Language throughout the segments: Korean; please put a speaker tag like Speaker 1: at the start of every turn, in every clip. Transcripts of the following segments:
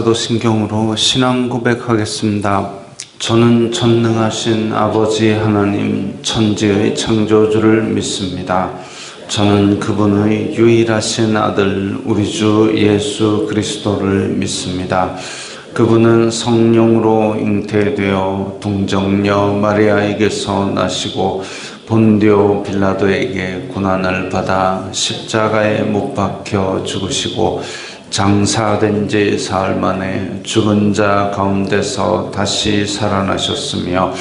Speaker 1: 사도신경으로 신앙 고백하겠습니다. 저는 전능하신 아버지 하나님 천지의 창조주를 믿습니다. 저는 그분의 유일하신 아들 우리 주 예수 그리스도를 믿습니다. 그분은 성령으로 잉태되어 동정녀 마리아에게서 나시고 본디오 빌라도에게 고난을 받아 십자가에 못 박혀 죽으시고 장사된 지 사흘 만에 죽은 자 가운데서 다시 살아나셨으며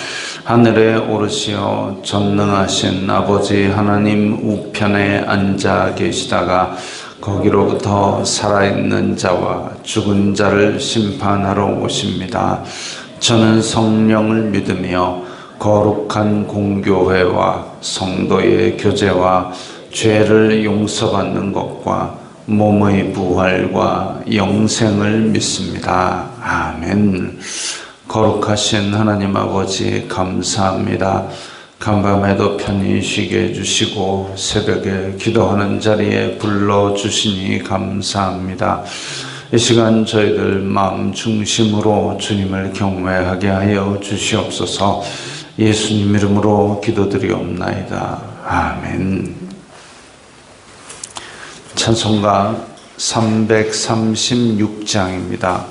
Speaker 1: 하늘에 오르시어 전능하신 아버지 하나님 우편에 앉아 계시다가 거기로부터 살아있는 자와 죽은 자를 심판하러 오십니다. 저는 성령을 믿으며 거룩한 공교회와 성도의 교제와 죄를 용서받는 것과 몸의 부활과 영생을 믿습니다. 아멘. 거룩하신 하나님 아버지 감사합니다. 간밤에도 편히 쉬게 해주시고 새벽에 기도하는 자리에 불러주시니 감사합니다. 이 시간 저희들 마음 중심으로 주님을 경외하게 하여 주시옵소서. 예수님 이름으로 기도드리옵나이다. 아멘. 찬송가 336장입니다.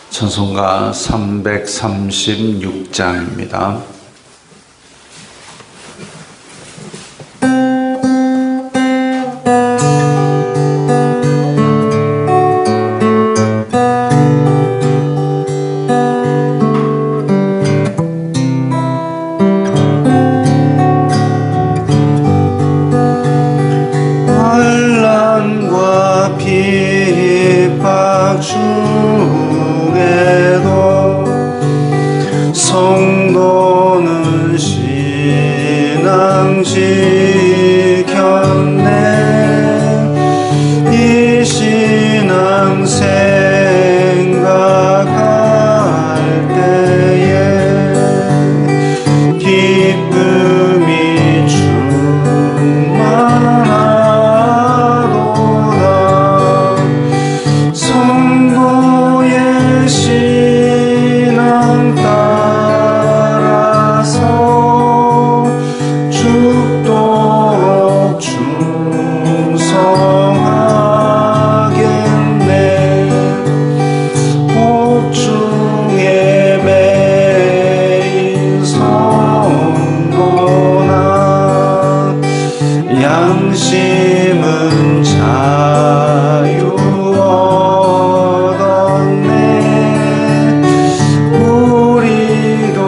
Speaker 1: 찬송가 336장입니다.
Speaker 2: 성도는 신앙 지켰네. 이 신앙 생각할 때에 기쁨이 충만하도다. 성도의 신앙 죽도록 충성하겠네. 복중에 매인 성도나 양심은 자유 얻었네. 우리도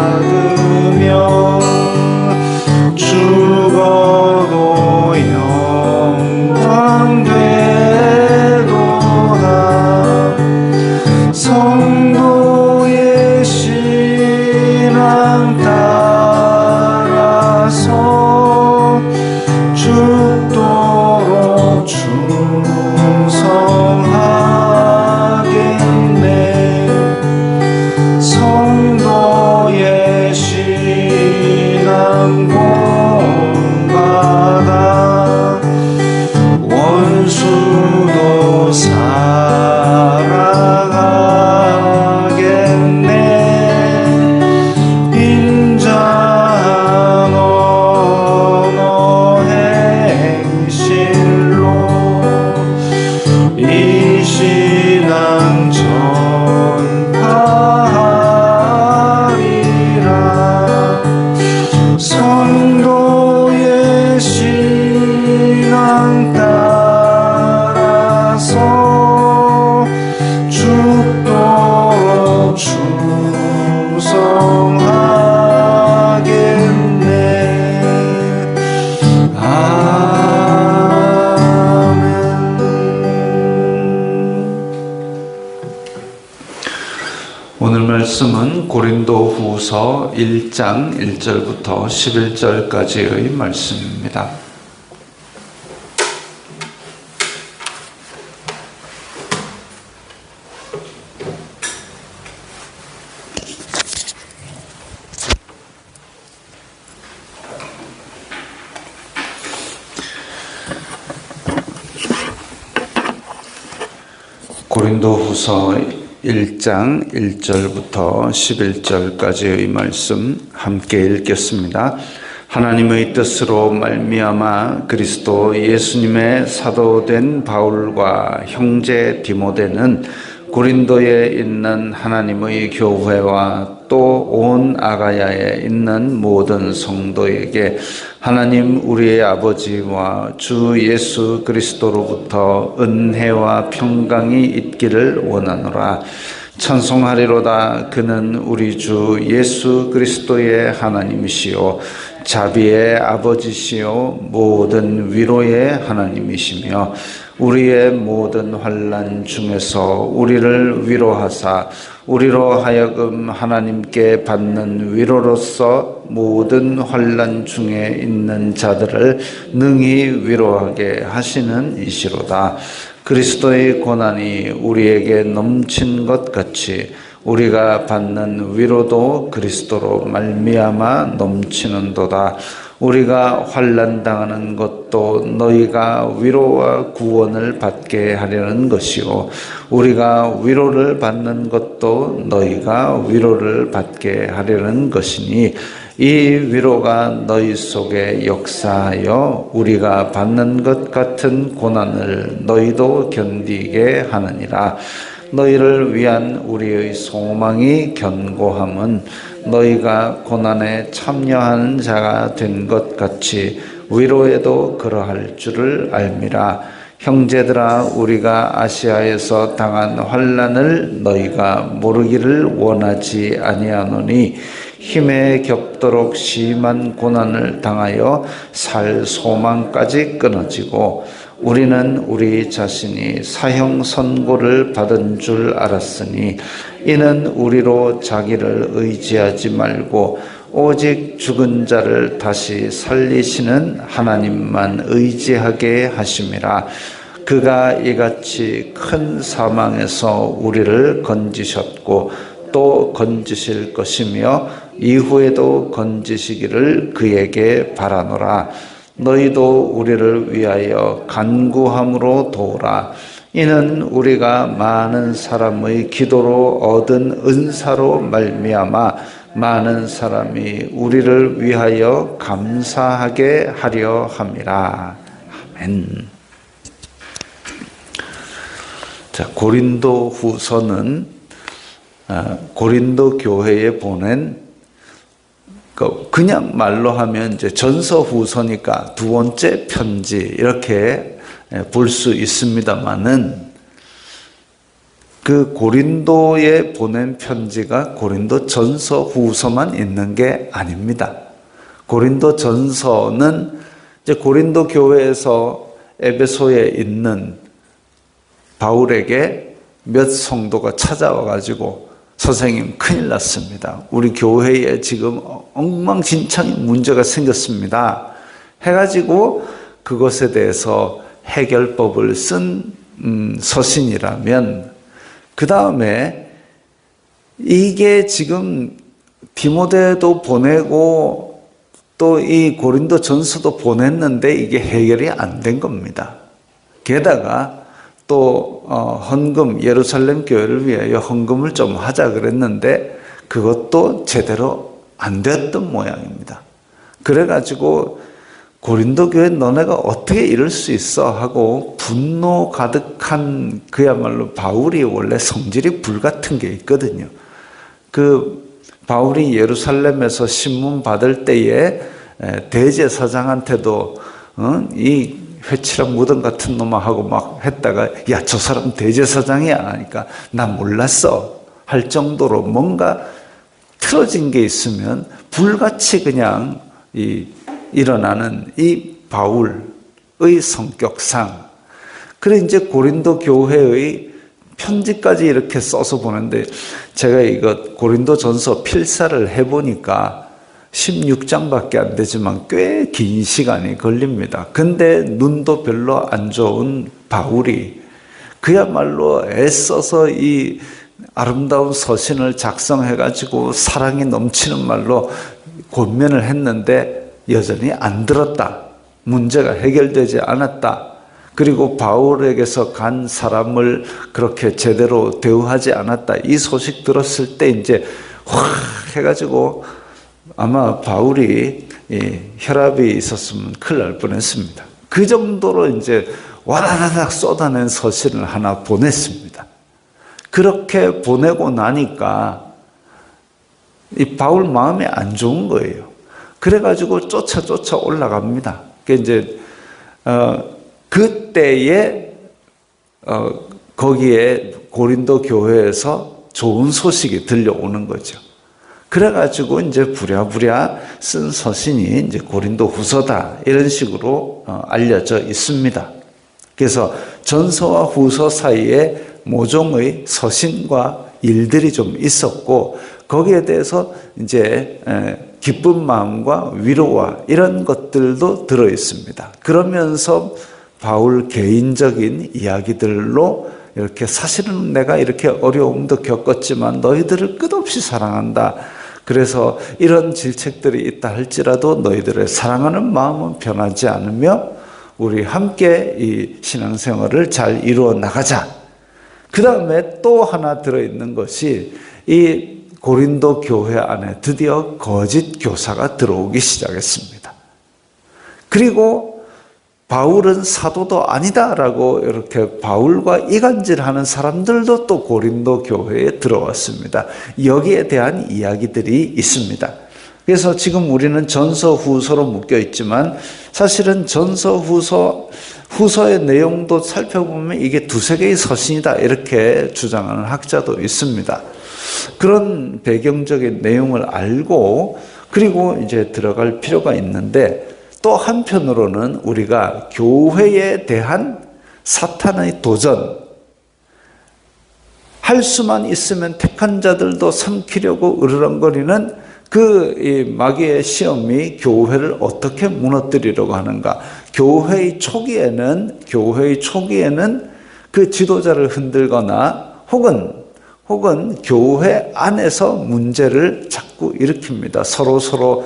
Speaker 2: 받으며 죽어도 영광 되도다. 성도의 신앙 따라서 죽도록 충성하겠네. 성도의 신앙 본받아 원수도 살아가겠네. 인자한 언어 행실로 이 신앙 전파하리라. 성도의 신앙 따라서 죽도록 충성하겠네. 아멘. 오늘 말씀은 고린도후서 1장 1절부터 11절까지의 말씀입니다. 고린도후서 1장 1절부터 11절까지의 말씀 함께 읽겠습니다. 하나님의 뜻으로 말미암아 그리스도 예수님의 사도된 바울과 형제 디모데는 고린도에 있는 하나님의 교회와 또 온 아가야에 있는 모든 성도에게 하나님 우리의 아버지와 주 예수 그리스도로부터 은혜와 평강이 있기를 원하노라. 찬송하리로다. 그는 우리 주 예수 그리스도의 하나님이시요 자비의 아버지시요 모든 위로의 하나님이시며 우리의 모든 환난 중에서 우리를 위로하사 우리로 하여금 하나님께 받는 위로로서 모든 환난 중에 있는 자들을 능히 위로하게 하시는 이시로다. 그리스도의 고난이 우리에게 넘친 것 같이 우리가 받는 위로도 그리스도로 말미암아 넘치는도다. 우리가 환난 당하는 것도 너희가 위로와 구원을 받게 하려는 것이요 우리가 위로를 받는 것도 너희가 위로를 받게 하려는 것이니 이 위로가 너희 속에 역사하여 우리가 받는 것 같은 고난을 너희도 견디게 하느니라. 너희를 위한 우리의 소망이 견고함은 너희가 고난에 참여하는 자가 된 것 같이 위로에도 그러할 줄을 알미라. 형제들아, 우리가 아시아에서 당한 환난을 너희가 모르기를 원하지 아니하노니 힘에 겹도록 심한 고난을 당하여 살 소망까지 끊어지고 우리는 우리 자신이 사형 선고를 받은 줄 알았으니 이는 우리로 자기를 의지하지 말고 오직 죽은 자를 다시 살리시는 하나님만 의지하게 하심이라. 그가 이같이 큰 사망에서 우리를 건지셨고 또 건지실 것이며 이후에도 건지시기를 그에게 바라노라. 너희도 우리를 위하여 간구함으로 도우라. 이는 우리가 많은 사람의 기도로 얻은 은사로 말미암아 많은 사람이 우리를 위하여 감사하게 하려 함이라. 아멘. 자, 고린도 후서는 고린도 교회에 보낸 그냥 말로 하면 이제 전서 후서니까 두 번째 편지 이렇게 볼 수 있습니다만은 그 고린도에 보낸 편지가 고린도 전서 후서만 있는 게 아닙니다. 고린도 전서는 이제 고린도 교회에서 에베소에 있는 바울에게 몇 성도가 찾아와 가지고 선생님 큰일 났습니다. 우리 교회에 지금 엉망진창인 문제가 생겼습니다. 해가지고 그것에 대해서 해결법을 쓴 서신이라면 그 다음에 이게 지금 디모데도 보내고 또 이 고린도 전서도 보냈는데 이게 해결이 안 된 겁니다. 게다가 또 헌금, 예루살렘 교회를 위하여 헌금을 좀 하자 그랬는데 그것도 제대로 안 됐던 모양입니다. 그래가지고 고린도 교회 너네가 어떻게 이럴 수 있어 하고 분노 가득한 그야말로 바울이 원래 성질이 불같은 게 있거든요. 그 바울이 예루살렘에서 신문 받을 때에 대제사장한테도 이 회칠한 무덤 같은 놈아 하고 막 했다가 야, 저 사람 대제사장이야 하니까 나 몰랐어 할 정도로 뭔가 틀어진 게 있으면 불같이 그냥 일어나는 이 바울의 성격상 그래 이제 고린도 교회의 편지까지 이렇게 써서 보는데 제가 이거 고린도 전서 필사를 해보니까 16장밖에 안 되지만 꽤 긴 시간이 걸립니다. 근데 눈도 별로 안 좋은 바울이 그야말로 애써서 이 아름다운 서신을 작성해가지고 사랑이 넘치는 말로 권면을 했는데 여전히 안 들었다. 문제가 해결되지 않았다. 그리고 바울에게서 간 사람을 그렇게 제대로 대우하지 않았다. 이 소식 들었을 때 이제 확 해가지고 아마 바울이 혈압이 있었으면 큰일 날 뻔했습니다. 그 정도로 이제 와라라락 쏟아낸 서신을 하나 보냈습니다. 그렇게 보내고 나니까 이 바울 마음이 안 좋은 거예요. 그래가지고 쫓아 올라갑니다. 이제 그때에 거기에 고린도 교회에서 좋은 소식이 들려오는 거죠. 그래가지고 이제 부랴부랴 쓴 서신이 이제 고린도 후서다 이런 식으로 알려져 있습니다. 그래서 전서와 후서 사이에 모종의 서신과 일들이 좀 있었고 거기에 대해서 이제 기쁜 마음과 위로와 이런 것들도 들어 있습니다. 그러면서 바울 개인적인 이야기들로 이렇게 사실은 내가 이렇게 어려움도 겪었지만 너희들을 끝없이 사랑한다. 그래서 이런 질책들이 있다 할지라도 너희들의 사랑하는 마음은 변하지 않으며 우리 함께 이 신앙생활을 잘 이루어 나가자. 그 다음에 또 하나 들어있는 것이 이 고린도 교회 안에 드디어 거짓 교사가 들어오기 시작했습니다. 그리고 바울은 사도도 아니다라고 이렇게 바울과 이간질하는 사람들도 또 고린도 교회에 들어왔습니다. 여기에 대한 이야기들이 있습니다. 그래서 지금 우리는 전서 후서로 묶여 있지만 사실은 전서 후서의 내용도 살펴보면 이게 두세 개의 서신이다 이렇게 주장하는 학자도 있습니다. 그런 배경적인 내용을 알고 그리고 이제 들어갈 필요가 있는데 또 한편으로는 우리가 교회에 대한 사탄의 도전, 할 수만 있으면 택한 자들도 삼키려고 으르렁거리는 그 마귀의 시험이 교회를 어떻게 무너뜨리려고 하는가. 교회의 초기에는 그 지도자를 흔들거나 혹은 교회 안에서 문제를 자꾸 일으킵니다. 서로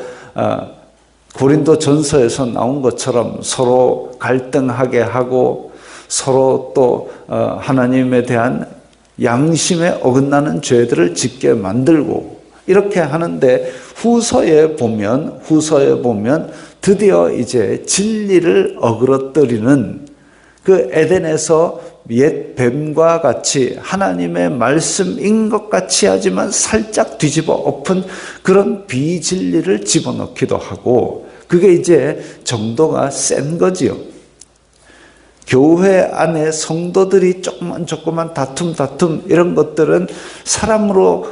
Speaker 2: 고린도 전서에서 나온 것처럼 서로 갈등하게 하고 서로 또 하나님에 대한 양심에 어긋나는 죄들을 짓게 만들고 이렇게 하는데 후서에 보면 드디어 이제 진리를 어그러뜨리는 그 에덴에서 옛 뱀과 같이 하나님의 말씀인 것 같이 하지만 살짝 뒤집어 엎은 그런 비진리를 집어넣기도 하고 그게 이제 정도가 센 거지요. 교회 안에 성도들이 조그만 다툼 이런 것들은 사람으로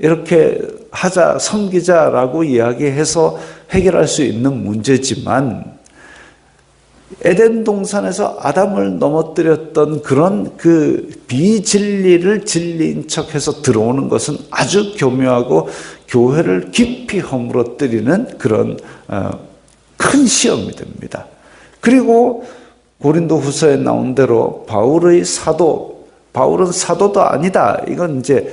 Speaker 2: 이렇게 하자 섬기자라고 이야기해서 해결할 수 있는 문제지만 에덴 동산에서 아담을 넘어뜨렸던 그런 그 비진리를 진리인 척해서 들어오는 것은 아주 교묘하고 교회를 깊이 허물어뜨리는 그런 큰 시험이 됩니다. 그리고 고린도 후서에 나온 대로 바울은 사도도 아니다. 이건 이제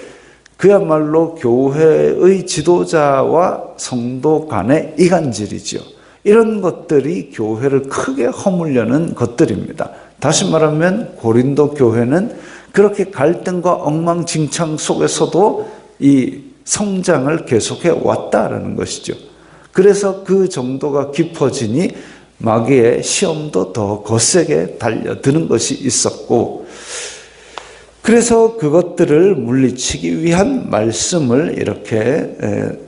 Speaker 2: 그야말로 교회의 지도자와 성도 간의 이간질이죠. 이런 것들이 교회를 크게 허물려는 것들입니다. 다시 말하면 고린도 교회는 그렇게 갈등과 엉망진창 속에서도 이 성장을 계속해 왔다라는 것이죠. 그래서 그 정도가 깊어지니 마귀의 시험도 더 거세게 달려드는 것이 있었고 그래서 그것들을 물리치기 위한 말씀을 이렇게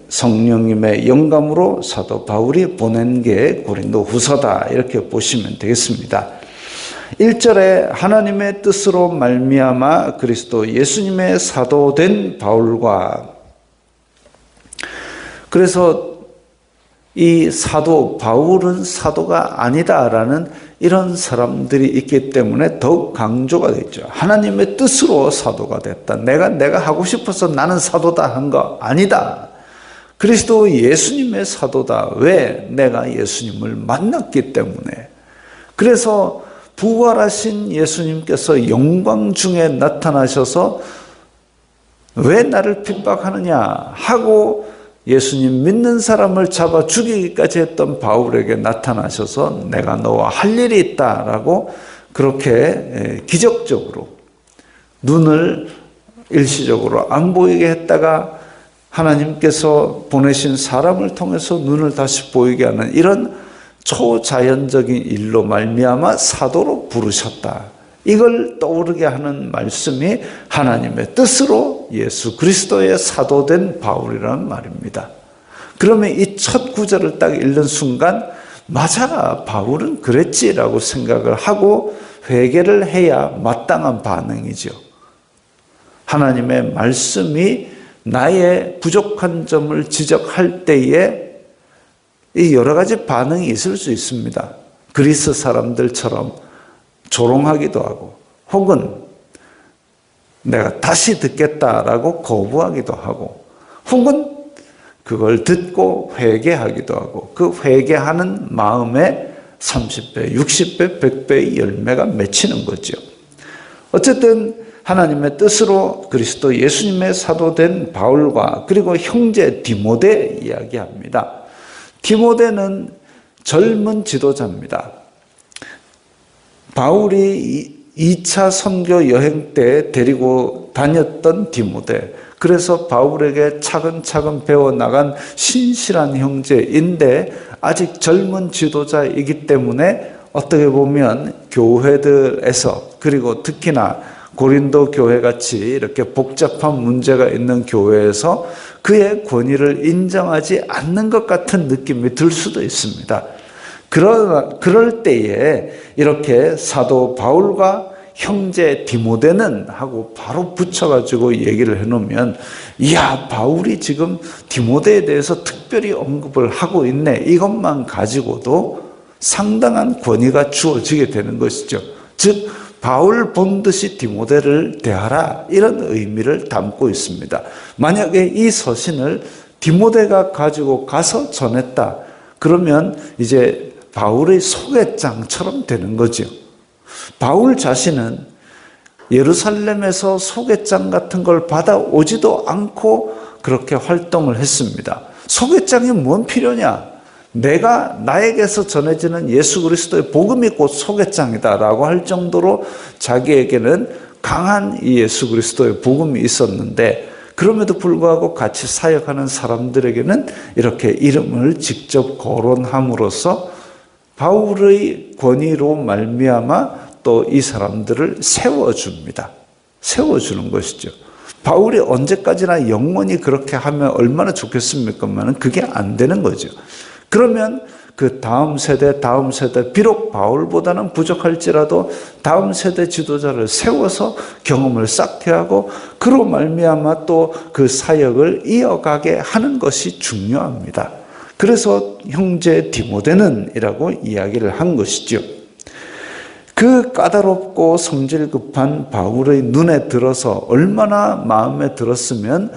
Speaker 2: 성령님의 영감으로 사도 바울이 보낸 게 고린도 후서다 이렇게 보시면 되겠습니다. 1절에 하나님의 뜻으로 말미암아 그리스도 예수님의 사도된 바울과 그래서 이 사도 바울은 사도가 아니다라는 이런 사람들이 있기 때문에 더욱 강조가 되죠. 하나님의 뜻으로 사도가 됐다. 내가 하고 싶어서 나는 사도다 한 거 아니다. 그리스도 예수님의 사도다. 왜? 내가 예수님을 만났기 때문에. 그래서 부활하신 예수님께서 영광 중에 나타나셔서 왜 나를 핍박하느냐 하고 예수님 믿는 사람을 잡아 죽이기까지 했던 바울에게 나타나셔서 내가 너와 할 일이 있다라고 그렇게 기적적으로 눈을 일시적으로 안 보이게 했다가 하나님께서 보내신 사람을 통해서 눈을 다시 보이게 하는 이런 초자연적인 일로 말미암아 사도로 부르셨다. 이걸 떠오르게 하는 말씀이 하나님의 뜻으로 예수 그리스도의 사도된 바울이라는 말입니다. 그러면 이 첫 구절을 딱 읽는 순간 맞아, 바울은 그랬지라고 생각을 하고 회개를 해야 마땅한 반응이죠. 하나님의 말씀이 나의 부족한 점을 지적할 때에 이 여러 가지 반응이 있을 수 있습니다. 그리스 사람들처럼 조롱하기도 하고, 혹은 내가 다시 듣겠다라고 거부하기도 하고, 혹은 그걸 듣고 회개하기도 하고, 그 회개하는 마음에 30배, 60배, 100배의 열매가 맺히는 거죠. 어쨌든 하나님의 뜻으로 그리스도 예수님의 사도된 바울과 그리고 형제 디모데 이야기합니다. 디모데는 젊은 지도자입니다. 바울이 2차 선교 여행 때 데리고 다녔던 디모데, 그래서 바울에게 차근차근 배워나간 신실한 형제인데 아직 젊은 지도자이기 때문에 어떻게 보면 교회들에서, 그리고 특히나 고린도 교회같이 이렇게 복잡한 문제가 있는 교회에서 그의 권위를 인정하지 않는 것 같은 느낌이 들 수도 있습니다. 그럴 때에 이렇게 사도 바울과 형제 디모데는 하고 바로 붙여가지고 얘기를 해놓으면, 이야, 바울이 지금 디모데에 대해서 특별히 언급을 하고 있네, 이것만 가지고도 상당한 권위가 주어지게 되는 것이죠. 즉 바울 본듯이 디모데를 대하라, 이런 의미를 담고 있습니다. 만약에 이 서신을 디모데가 가지고 가서 전했다, 그러면 이제 바울의 소개장처럼 되는 거죠. 바울 자신은 예루살렘에서 소개장 같은 걸 받아오지도 않고 그렇게 활동을 했습니다. 소개장이 뭔 필요냐? 내가 나에게서 전해지는 예수 그리스도의 복음이 곧 소개장이다라고 할 정도로 자기에게는 강한 이 예수 그리스도의 복음이 있었는데, 그럼에도 불구하고 같이 사역하는 사람들에게는 이렇게 이름을 직접 거론함으로써 바울의 권위로 말미암아 또 이 사람들을 세워줍니다. 세워주는 것이죠. 바울이 언제까지나 영원히 그렇게 하면 얼마나 좋겠습니까만 그게 안 되는 거죠. 그러면 그 다음 세대, 비록 바울보다는 부족할지라도 다음 세대 지도자를 세워서 경험을 쌓게 하고, 그로 말미암아 또 그 사역을 이어가게 하는 것이 중요합니다. 그래서 형제 디모데는 이라고 이야기를 한 것이죠. 그 까다롭고 성질 급한 바울의 눈에 들어서 얼마나 마음에 들었으면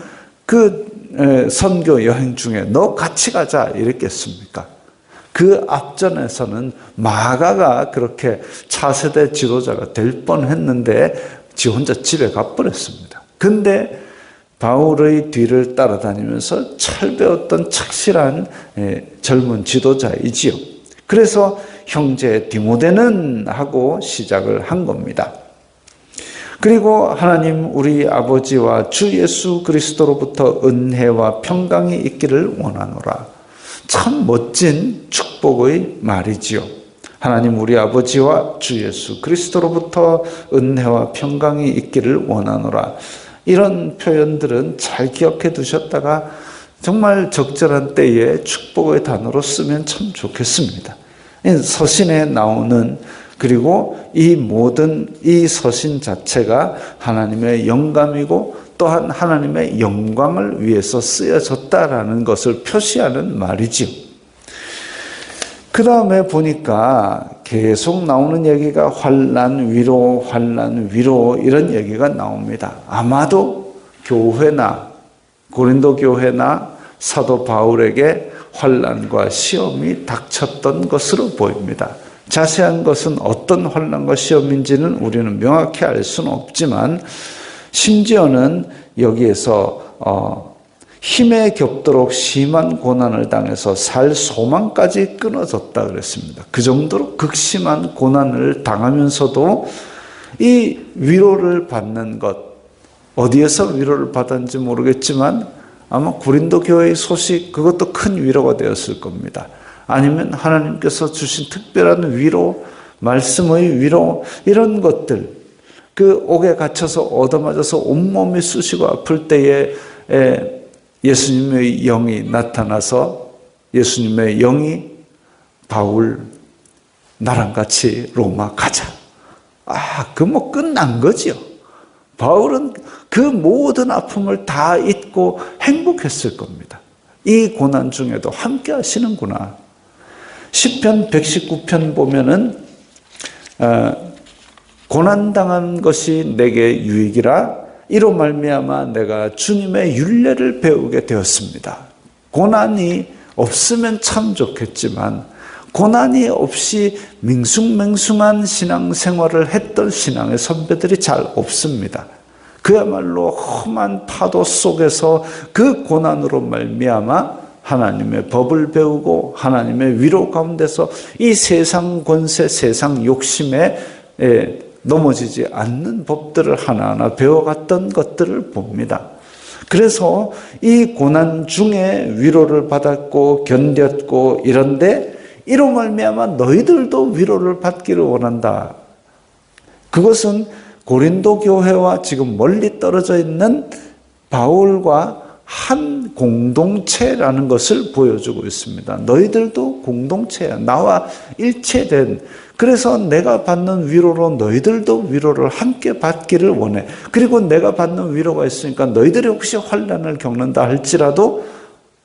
Speaker 2: 그 선교 여행 중에 너 같이 가자 이랬겠습니까? 그 앞전에서는 마가가 그렇게 차세대 지도자가 될 뻔했는데 지 혼자 집에 가버렸습니다. 근데 바울의 뒤를 따라다니면서 철배웠던 착실한 젊은 지도자이지요. 그래서 형제 디모데는 하고 시작을 한 겁니다. 그리고 하나님 우리 아버지와 주 예수 그리스도로부터 은혜와 평강이 있기를 원하노라. 참 멋진 축복의 말이지요. 하나님 우리 아버지와 주 예수 그리스도로부터 은혜와 평강이 있기를 원하노라. 이런 표현들은 잘 기억해 두셨다가 정말 적절한 때에 축복의 단어로 쓰면 참 좋겠습니다. 서신에 나오는, 그리고 이 모든 이 서신 자체가 하나님의 영감이고 또한 하나님의 영광을 위해서 쓰여졌다라는 것을 표시하는 말이지요. 그 다음에 보니까 계속 나오는 얘기가 환난 위로 이런 얘기가 나옵니다. 아마도 교회나 고린도 교회나 사도 바울에게 환난과 시험이 닥쳤던 것으로 보입니다. 자세한 것은 어떤 환난과 시험인지는 우리는 명확히 알 수는 없지만, 심지어는 여기에서 힘에 겹도록 심한 고난을 당해서 살 소망까지 끊어졌다 그랬습니다. 그 정도로 극심한 고난을 당하면서도 이 위로를 받는 것, 어디에서 위로를 받았는지 모르겠지만 아마 고린도 교회의 소식, 그것도 큰 위로가 되었을 겁니다. 아니면 하나님께서 주신 특별한 위로, 말씀의 위로, 이런 것들, 그 옥에 갇혀서 얻어맞아서 온몸이 쑤시고 아플 때에 예수님의 영이 나타나서 예수님의 영이 바울, 나랑 같이 로마 가자. 그 뭐 끝난 거지요. 바울은 그 모든 아픔을 다 잊고 행복했을 겁니다. 이 고난 중에도 함께 하시는구나. 시편 119편 보면은 고난당한 것이 내게 유익이라 이로 말미암아 내가 주님의 율례를 배우게 되었습니다. 고난이 없으면 참 좋겠지만 고난이 없이 밍숭맹숭한 신앙생활을 했던 신앙의 선배들이 잘 없습니다. 그야말로 험한 파도 속에서 그 고난으로 말미암아 하나님의 법을 배우고 하나님의 위로 가운데서 이 세상 권세, 세상 욕심에 넘어지지 않는 법들을 하나하나 배워갔던 것들을 봅니다. 그래서 이 고난 중에 위로를 받았고 견뎠고 이런데 이로 말미암아 너희들도 위로를 받기를 원한다. 그것은 고린도 교회와 지금 멀리 떨어져 있는 바울과 한 공동체라는 것을 보여주고 있습니다. 너희들도 공동체야. 나와 일체된. 그래서 내가 받는 위로로 너희들도 위로를 함께 받기를 원해. 그리고 내가 받는 위로가 있으니까 너희들이 혹시 환난을 겪는다 할지라도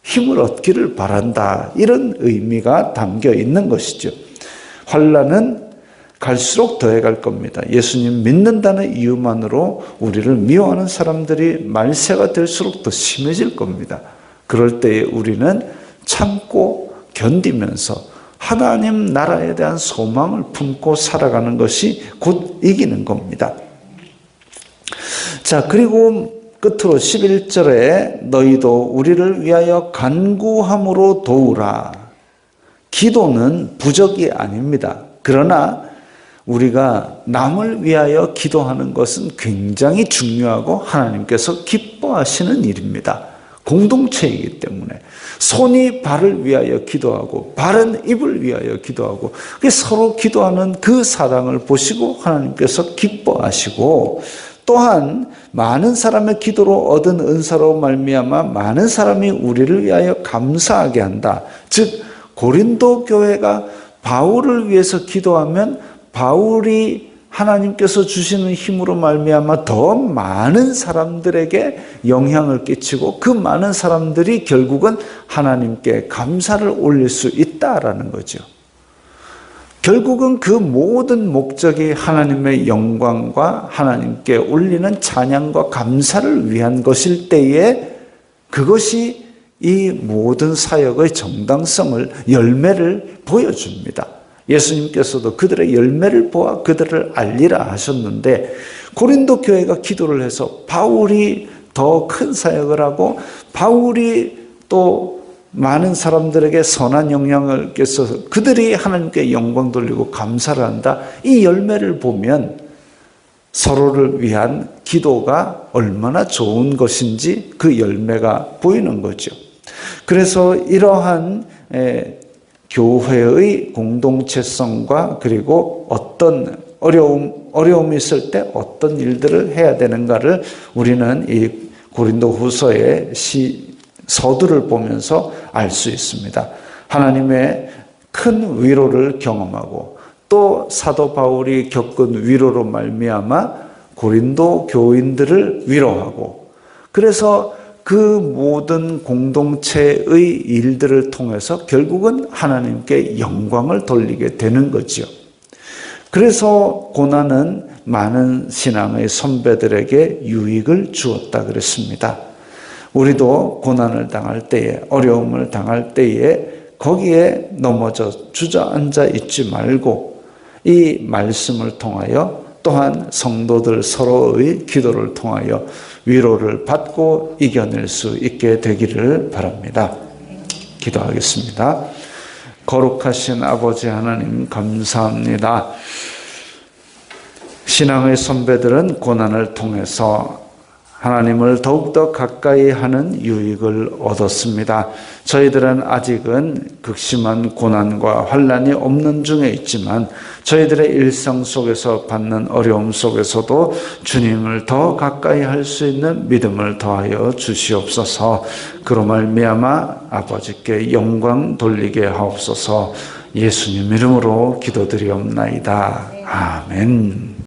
Speaker 2: 힘을 얻기를 바란다. 이런 의미가 담겨 있는 것이죠. 환난은 갈수록 더해갈 겁니다. 예수님 믿는다는 이유만으로 우리를 미워하는 사람들이 말세가 될수록 더 심해질 겁니다. 그럴 때에 우리는 참고 견디면서 하나님 나라에 대한 소망을 품고 살아가는 것이 곧 이기는 겁니다. 자, 그리고 끝으로 11절에 너희도 우리를 위하여 간구함으로 도우라. 기도는 부적이 아닙니다. 그러나 우리가 남을 위하여 기도하는 것은 굉장히 중요하고 하나님께서 기뻐하시는 일입니다. 공동체이기 때문에 손이 발을 위하여 기도하고 발은 입을 위하여 기도하고 서로 기도하는 그 사랑을 보시고 하나님께서 기뻐하시고 또한 많은 사람의 기도로 얻은 은사로 말미암아 많은 사람이 우리를 위하여 감사하게 한다. 즉 고린도 교회가 바울을 위해서 기도하면 바울이 하나님께서 주시는 힘으로 말미암아 더 많은 사람들에게 영향을 끼치고 그 많은 사람들이 결국은 하나님께 감사를 올릴 수 있다라는 거죠. 결국은 그 모든 목적이 하나님의 영광과 하나님께 올리는 찬양과 감사를 위한 것일 때에 그것이 이 모든 사역의 정당성을, 열매를 보여줍니다. 예수님께서도 그들의 열매를 보아 그들을 알리라 하셨는데 고린도 교회가 기도를 해서 바울이 더 큰 사역을 하고 바울이 또 많은 사람들에게 선한 영향을 끼쳐서 그들이 하나님께 영광 돌리고 감사를 한다. 이 열매를 보면 서로를 위한 기도가 얼마나 좋은 것인지 그 열매가 보이는 거죠. 그래서 이러한 교회의 공동체성과 그리고 어떤 어려움이 있을 때 어떤 일들을 해야 되는가를 우리는 이 고린도후서의 서두를 보면서 알 수 있습니다. 하나님의 큰 위로를 경험하고 또 사도 바울이 겪은 위로로 말미암아 고린도 교인들을 위로하고 그래서 그 모든 공동체의 일들을 통해서 결국은 하나님께 영광을 돌리게 되는 거죠. 그래서 고난은 많은 신앙의 선배들에게 유익을 주었다 그랬습니다. 우리도 고난을 당할 때에, 어려움을 당할 때에 거기에 넘어져 주저앉아 있지 말고 이 말씀을 통하여 또한 성도들 서로의 기도를 통하여 위로를 받고 이겨낼 수 있게 되기를 바랍니다. 기도하겠습니다. 거룩하신 아버지 하나님 감사합니다. 신앙의 선배들은 고난을 통해서 하나님을 더욱더 가까이 하는 유익을 얻었습니다. 저희들은 아직은 극심한 고난과 환난이 없는 중에 있지만 저희들의 일상 속에서 받는 어려움 속에서도 주님을 더 가까이 할 수 있는 믿음을 더하여 주시옵소서. 그로 말미암아 아버지께 영광 돌리게 하옵소서. 예수님 이름으로 기도드리옵나이다. 아멘.